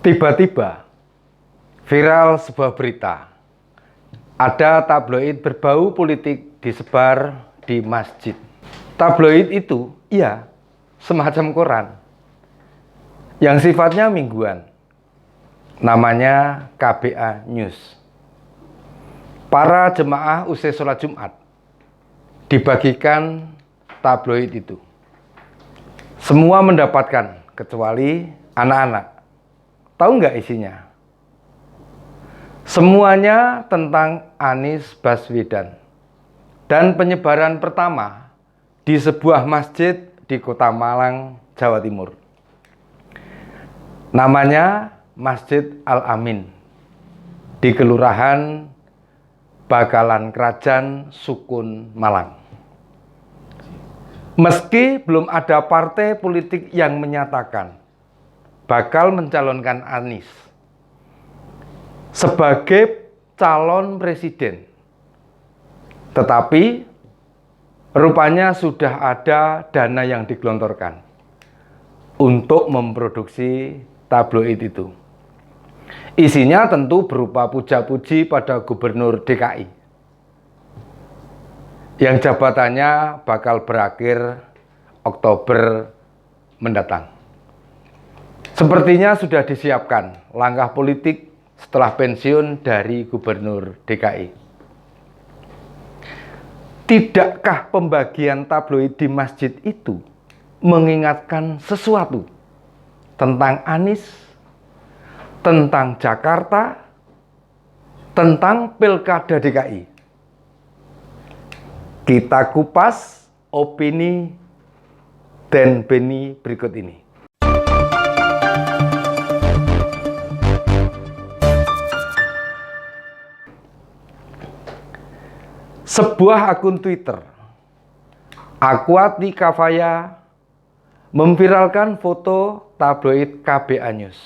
Tiba-tiba viral sebuah berita. Ada tabloid berbau politik disebar di masjid. Tabloid itu, iya, semacam koran yang sifatnya mingguan. Namanya KBA News. Para jemaah usai sholat Jumat dibagikan tabloid itu. Semua mendapatkan kecuali anak-anak. Tahu nggak isinya? Semuanya tentang Anies Baswedan dan penyebaran pertama di sebuah masjid di Kota Malang, Jawa Timur. Namanya Masjid Al-Amin di Kelurahan Bakalan Krajan, Sukun, Malang. Meski belum ada partai politik yang menyatakan bakal mencalonkan Anies sebagai calon presiden, tetapi rupanya sudah ada dana yang digelontorkan untuk memproduksi tabloid itu. Isinya tentu berupa puja-puji pada Gubernur DKI yang jabatannya bakal berakhir Oktober mendatang. Sepertinya sudah disiapkan langkah politik setelah pensiun dari Gubernur DKI. Tidakkah pembagian tabloid di masjid itu mengingatkan sesuatu tentang Anies, tentang Jakarta, tentang Pilkada DKI? Kita kupas opini Dan Beni berikut ini. Sebuah akun Twitter, Akwati Kafaya, memviralkan foto tabloid KBA News.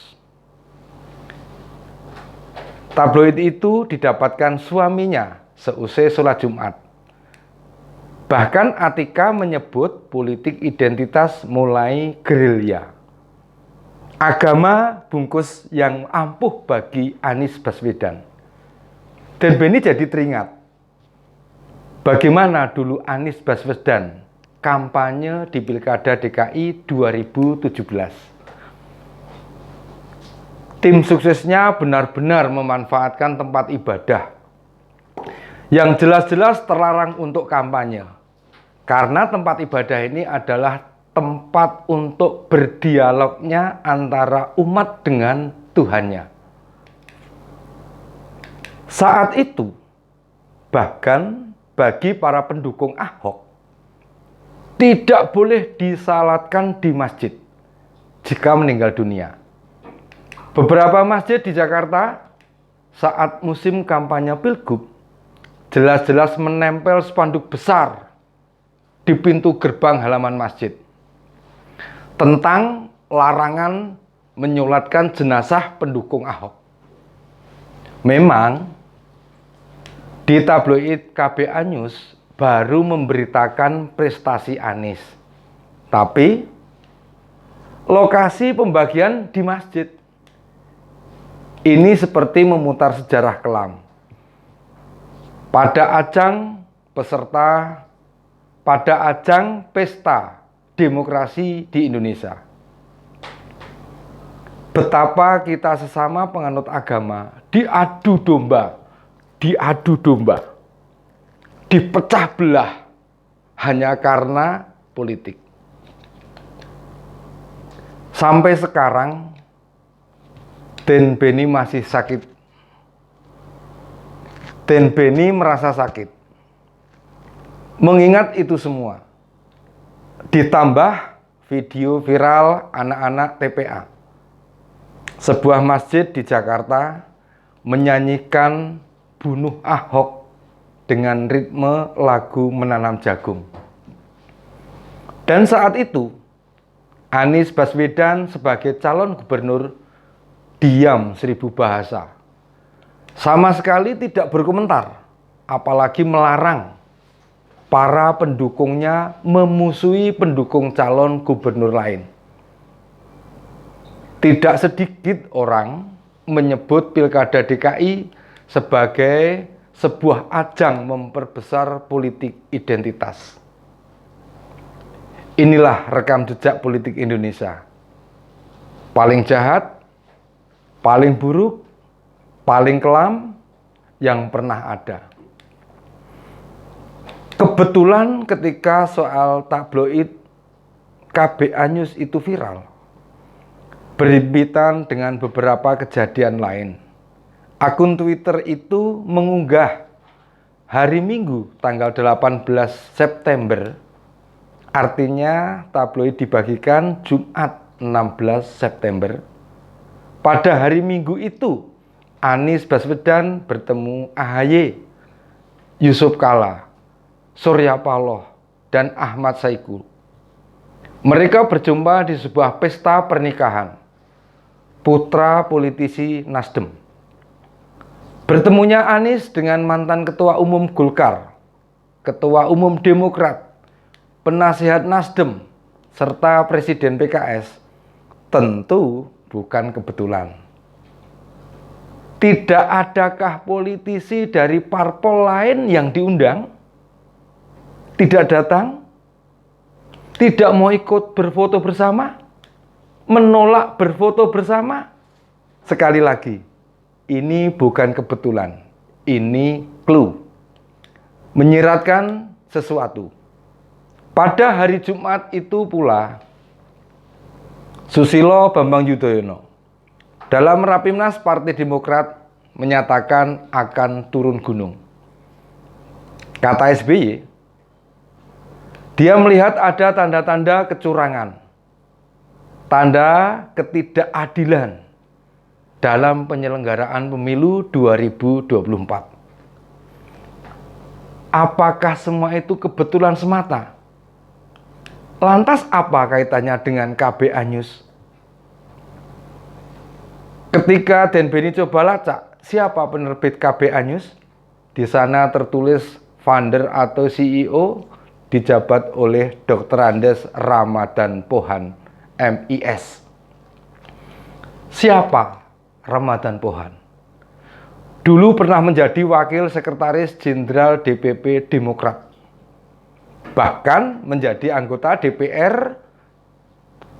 Tabloid itu didapatkan suaminya seusai sholat Jumat. Bahkan Atika menyebut politik identitas mulai gerilya. Agama bungkus yang ampuh bagi Anies Baswedan. Dan Beni jadi teringat bagaimana dulu Anies Baswedan kampanye di Pilkada DKI 2017. Tim suksesnya benar-benar memanfaatkan tempat ibadah yang jelas-jelas terlarang untuk kampanye. Karena tempat ibadah ini adalah tempat untuk berdialognya antara umat dengan Tuhannya. Saat itu, bahkan bagi para pendukung Ahok, tidak boleh disalatkan di masjid jika meninggal dunia. Beberapa masjid di Jakarta saat musim kampanye Pilgub jelas-jelas menempel spanduk besar di pintu gerbang halaman masjid tentang larangan menyolatkan jenazah pendukung Ahok. Memang di tabloid KBA News baru memberitakan prestasi Anies, tapi lokasi pembagian di masjid. Ini seperti memutar sejarah kelam. Pada ajang pesta demokrasi di Indonesia. Betapa kita sesama penganut agama diadu domba, dipecah belah hanya karena politik. Sampai sekarang Dan Beni masih sakit. Dan Beni merasa sakit mengingat itu semua. Ditambah video viral anak-anak TPA. Sebuah masjid di Jakarta menyanyikan Bunuh Ahok dengan ritme lagu Menanam Jagung. Dan saat itu Anies Baswedan sebagai calon gubernur diam 1000 bahasa. Sama sekali tidak berkomentar, apalagi melarang para pendukungnya memusuhi pendukung calon gubernur lain. Tidak sedikit orang menyebut Pilkada DKI sebagai sebuah ajang memperbesar politik identitas. Inilah rekam jejak politik Indonesia. Paling jahat, paling buruk, paling kelam yang pernah ada. Kebetulan ketika soal tabloid KBA News itu viral, berhimpitan dengan beberapa kejadian lain. Akun Twitter itu mengunggah hari Minggu tanggal 18 September, artinya tabloid dibagikan Jumat 16 September. Pada hari Minggu itu, Anies Baswedan bertemu AHY, Yusuf Kala, Surya Paloh, dan Ahmad Saiku. Mereka berjumpa di sebuah pesta pernikahan putra politisi Nasdem. Bertemunya Anies dengan mantan Ketua Umum Golkar, Ketua Umum Demokrat, penasihat Nasdem, serta Presiden PKS tentu bukan kebetulan. Tidak adakah politisi dari parpol lain yang diundang? Tidak datang? Tidak mau ikut berfoto bersama? Menolak berfoto bersama? Sekali lagi, ini bukan kebetulan, ini clue, menyiratkan sesuatu. Pada hari Jumat itu pula, Susilo Bambang Yudhoyono dalam Rapimnas Partai Demokrat menyatakan akan turun gunung. Kata SBY, dia melihat ada tanda-tanda kecurangan, tanda ketidakadilan dalam penyelenggaraan pemilu 2024. Apakah semua itu kebetulan semata? Lantas apa kaitannya dengan KBA News? Ketika Den Beni coba lacak siapa penerbit KBA News, di sana tertulis founder atau CEO dijabat oleh Dr. Andes Ramadan Pohan, MIS. Siapa Ramadan Pohan? Dulu pernah menjadi Wakil Sekretaris Jenderal DPP Demokrat. Bahkan menjadi anggota DPR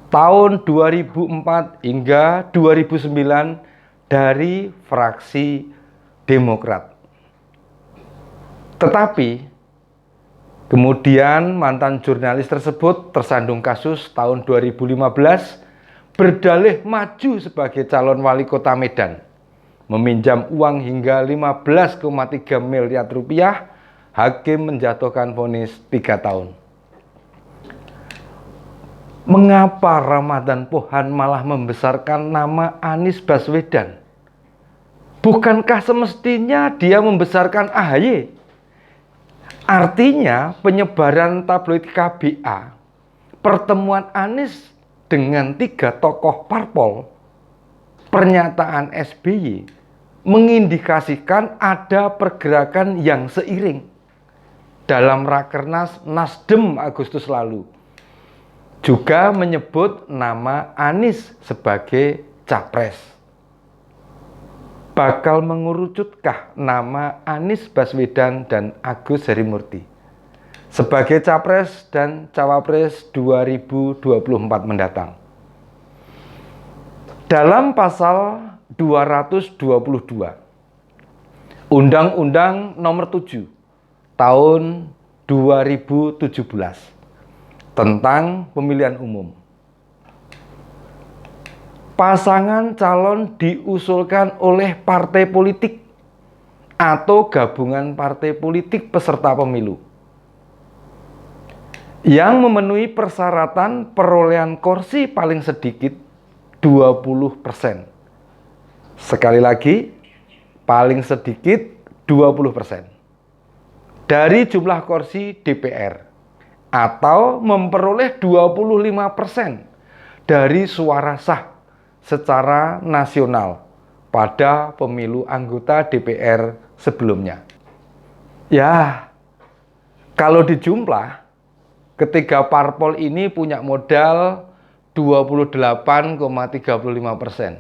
tahun 2004 hingga 2009 dari fraksi Demokrat. Tetapi kemudian mantan jurnalis tersebut tersandung kasus tahun 2015, berdalih maju sebagai calon wali kota Medan, meminjam uang hingga 15,3 miliar rupiah. Hakim menjatuhkan vonis 3 tahun. Mengapa Ramadan Pohan malah membesarkan nama Anies Baswedan? Bukankah semestinya dia membesarkan AHY? Artinya penyebaran tabloid KBA, pertemuan Anies dengan 3 tokoh parpol, pernyataan SBY mengindikasikan ada pergerakan yang seiring. Dalam Rakernas Nasdem Agustus lalu juga menyebut nama Anies sebagai capres. Bakal mengerucutkah nama Anies Baswedan dan Agus Harimurti sebagai capres dan cawapres 2024 mendatang? Dalam pasal 222 Undang-Undang Nomor 7 Tahun 2017 tentang pemilihan umum, pasangan calon diusulkan oleh partai politik atau gabungan partai politik peserta pemilu yang memenuhi persyaratan perolehan kursi paling sedikit 20%. Sekali lagi, paling sedikit 20% dari jumlah kursi DPR atau memperoleh 25% dari suara sah secara nasional pada pemilu anggota DPR sebelumnya. Ya, kalau dijumlah, ketiga parpol ini punya modal 28,35%.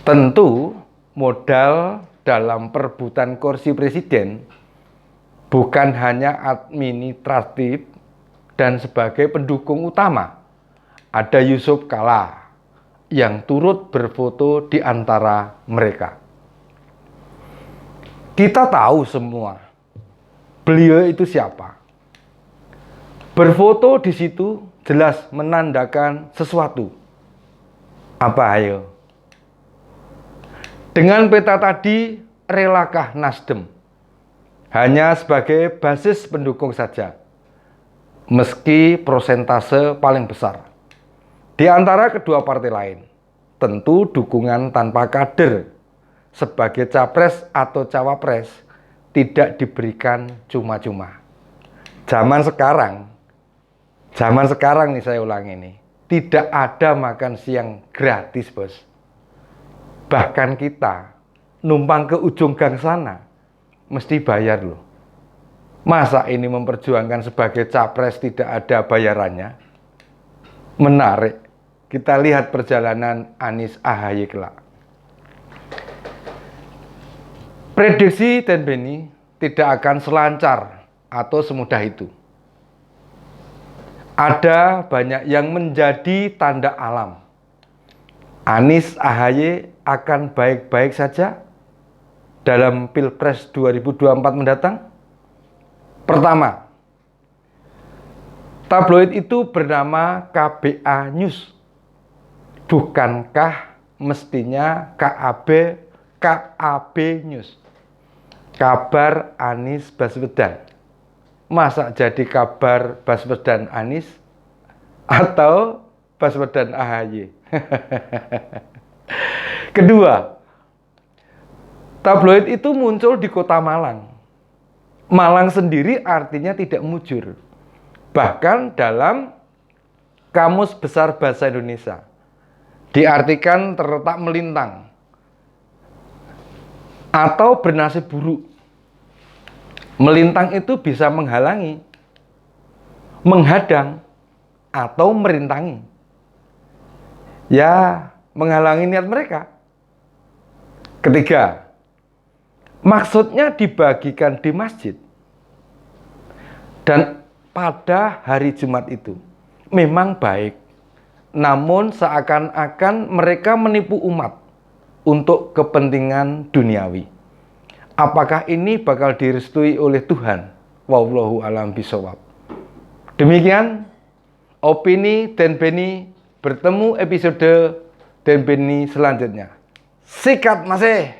Tentu modal dalam perebutan kursi presiden bukan hanya administratif dan sebagai pendukung utama. Ada Yusuf Kala yang turut berfoto di antara mereka. Kita tahu semua beliau itu siapa. Berfoto di situ jelas menandakan sesuatu. Apa ayo? Dengan peta tadi, relakah Nasdem hanya sebagai basis pendukung saja, meski prosentase paling besar di antara kedua partai lain? Tentu dukungan tanpa kader sebagai capres atau cawapres tidak diberikan cuma-cuma. Zaman sekarang nih, saya ulangi nih, tidak ada makan siang gratis, bos. Bahkan kita numpang ke ujung gang sana mesti bayar loh. Masa ini memperjuangkan sebagai capres tidak ada bayarannya? Menarik. Kita lihat perjalanan Anies AHY kelak. Prediksi dan Benny tidak akan selancar atau semudah itu. Ada banyak yang menjadi tanda alam. Anies AHY akan baik-baik saja dalam Pilpres 2024 mendatang? Pertama, tabloid itu bernama KBA News. Bukankah mestinya KAB News? Kabar Anies Baswedan. Masa jadi kabar Baswedan Anies atau Baswedan AHY? Kedua, tabloid itu muncul di kota Malang. Malang sendiri artinya tidak mujur. Bahkan dalam Kamus Besar Bahasa Indonesia diartikan terletak melintang atau bernasib buruk. Melintang itu bisa menghalangi, menghadang, atau merintangi. Ya, menghalangi niat mereka. Ketiga, maksudnya dibagikan di masjid. Dan pada hari Jumat itu memang baik. Namun seakan-akan mereka menipu umat untuk kepentingan duniawi. Apakah ini bakal direstui oleh Tuhan? Wallahu a'lam bishawab. Demikian opini Dan Benny. Bertemu episode Dan Benny selanjutnya. Sikat masih.